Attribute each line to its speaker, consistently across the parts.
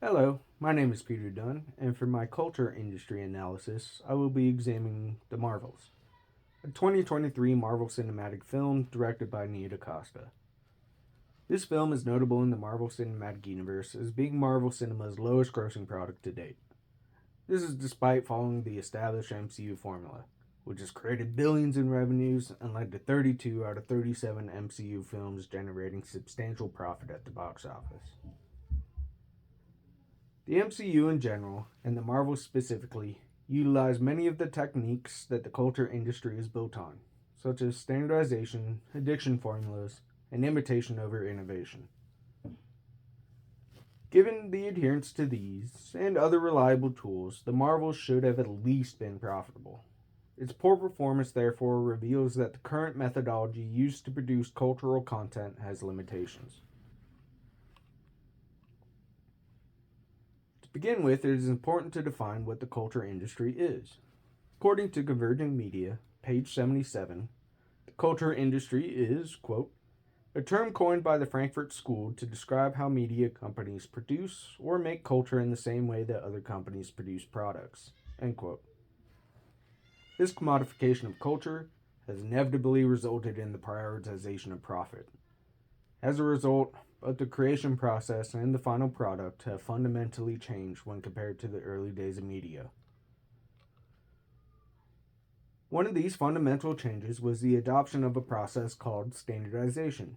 Speaker 1: Hello, my name is Peter Dunn, and for my culture industry analysis, I will be examining The Marvels, a 2023 Marvel cinematic film directed by Nia DaCosta. This film is notable in the Marvel Cinematic Universe as being Marvel Cinema's lowest grossing product to date. This is despite following the established MCU formula, which has created billions in revenues and led to 32 out of 37 MCU films generating substantial profit at the box office. The MCU in general, and the Marvels specifically, utilize many of the techniques that the culture industry is built on, such as standardization, addiction formulas, and imitation over innovation. Given the adherence to these and other reliable tools, the Marvels should have at least been profitable. Its poor performance therefore reveals that the current methodology used to produce cultural content has limitations. To begin with, it is important to define what the culture industry is. According to Converging Media, page 77, the culture industry is, quote, a term coined by the Frankfurt School to describe how media companies produce or make culture in the same way that other companies produce products, end quote. This commodification of culture has inevitably resulted in the prioritization of profit. As a result, both the creation process and the final product have fundamentally changed when compared to the early days of media. One of these fundamental changes was the adoption of a process called standardization.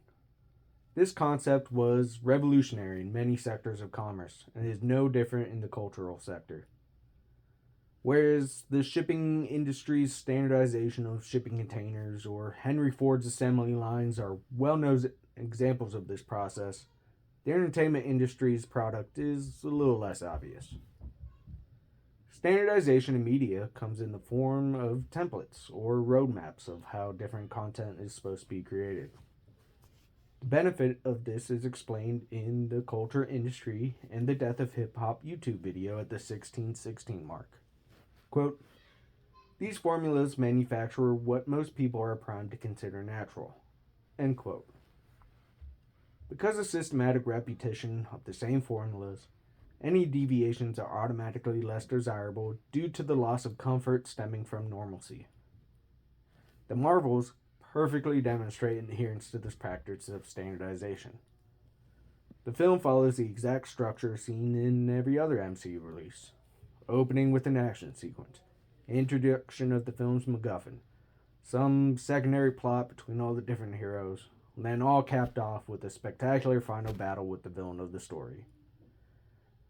Speaker 1: This concept was revolutionary in many sectors of commerce and is no different in the cultural sector. Whereas the shipping industry's standardization of shipping containers or Henry Ford's assembly lines are well known examples of this process, the entertainment industry's product is a little less obvious. Standardization in media comes in the form of templates or roadmaps of how different content is supposed to be created. The benefit of this is explained in the culture industry and the death of hip hop YouTube video at the 1616 mark. Quote, these formulas manufacture what most people are primed to consider natural. End quote. Because of systematic repetition of the same formulas, any deviations are automatically less desirable due to the loss of comfort stemming from normalcy. The Marvels perfectly demonstrate adherence to this practice of standardization. The film follows the exact structure seen in every other MCU release, opening with an action sequence, introduction of the film's MacGuffin, some secondary plot between all the different heroes, and then all capped off with a spectacular final battle with the villain of the story.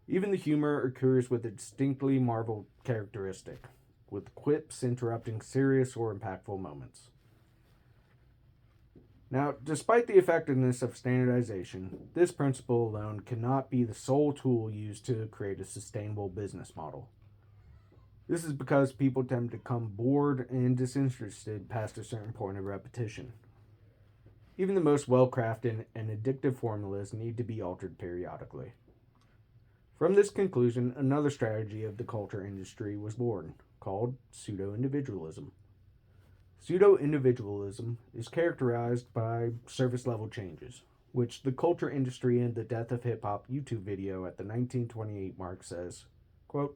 Speaker 1: Even the humor occurs with a distinctly Marvel characteristic, with quips interrupting serious or impactful moments. Now, despite the effectiveness of standardization, this principle alone cannot be the sole tool used to create a sustainable business model. This is because people tend to become bored and disinterested past a certain point of repetition. Even the most well crafted and addictive formulas need to be altered periodically. From this conclusion, another strategy of the culture industry was born, called pseudo individualism. Pseudo individualism is characterized by surface level changes, which the culture industry and the death of hip hop YouTube video at the 1928 mark says, quote,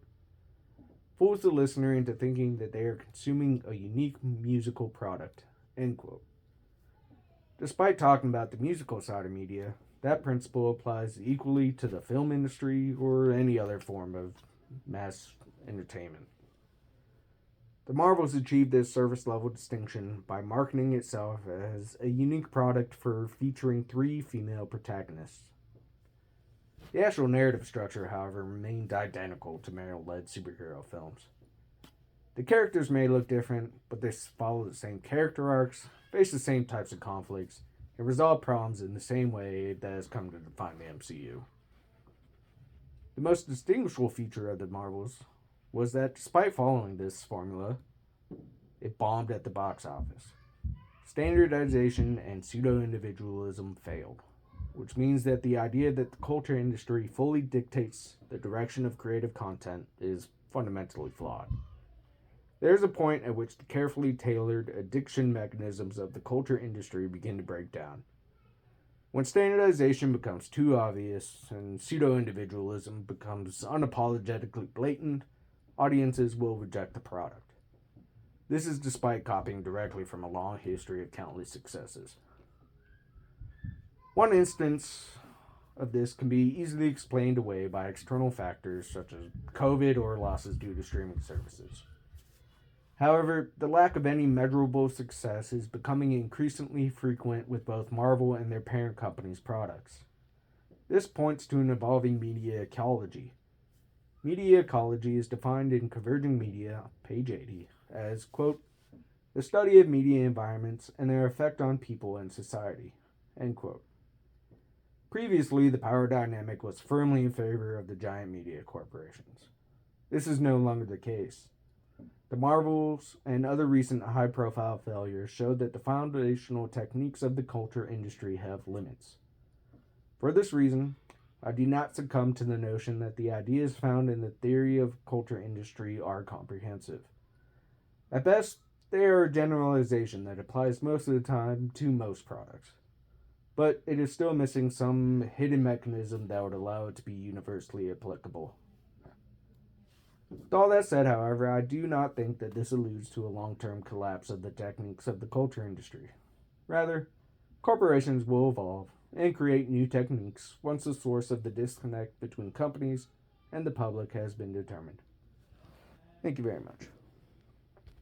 Speaker 1: fools the listener into thinking that they are consuming a unique musical product, end quote. Despite talking about the musical side of media, that principle applies equally to the film industry or any other form of mass entertainment. The Marvels achieved this surface level distinction by marketing itself as a unique product for featuring 3 female protagonists. The actual narrative structure, however, remained identical to male led superhero films. The characters may look different, but they follow the same character arcs, face the same types of conflicts, and resolve problems in the same way that has come to define the MCU. The most distinguishable feature of the Marvels was that despite following this formula, it bombed at the box office. Standardization and pseudo individualism failed, which means that the idea that the culture industry fully dictates the direction of creative content is fundamentally flawed. There is a point at which the carefully tailored addiction mechanisms of the culture industry begin to break down. When standardization becomes too obvious and pseudo-individualism becomes unapologetically blatant, audiences will reject the product. This is despite copying directly from a long history of countless successes. One instance of this can be easily explained away by external factors such as COVID or losses due to streaming services. However, the lack of any measurable success is becoming increasingly frequent with both Marvel and their parent company's products. This points to an evolving media ecology. Media ecology is defined in Converging Media, page 80, as, quote, the study of media environments and their effect on people and society, end quote. Previously, the power dynamic was firmly in favor of the giant media corporations. This is no longer the case. The Marvels and other recent high-profile failures showed that the foundational techniques of the culture industry have limits. For this reason, I do not succumb to the notion that the ideas found in the theory of culture industry are comprehensive. At best, they are a generalization that applies most of the time to most products. But it is still missing some hidden mechanism that would allow it to be universally applicable. With all that said, however, I do not think that this alludes to a long-term collapse of the techniques of the culture industry. Rather, corporations will evolve and create new techniques once the source of the disconnect between companies and the public has been determined. Thank you very much.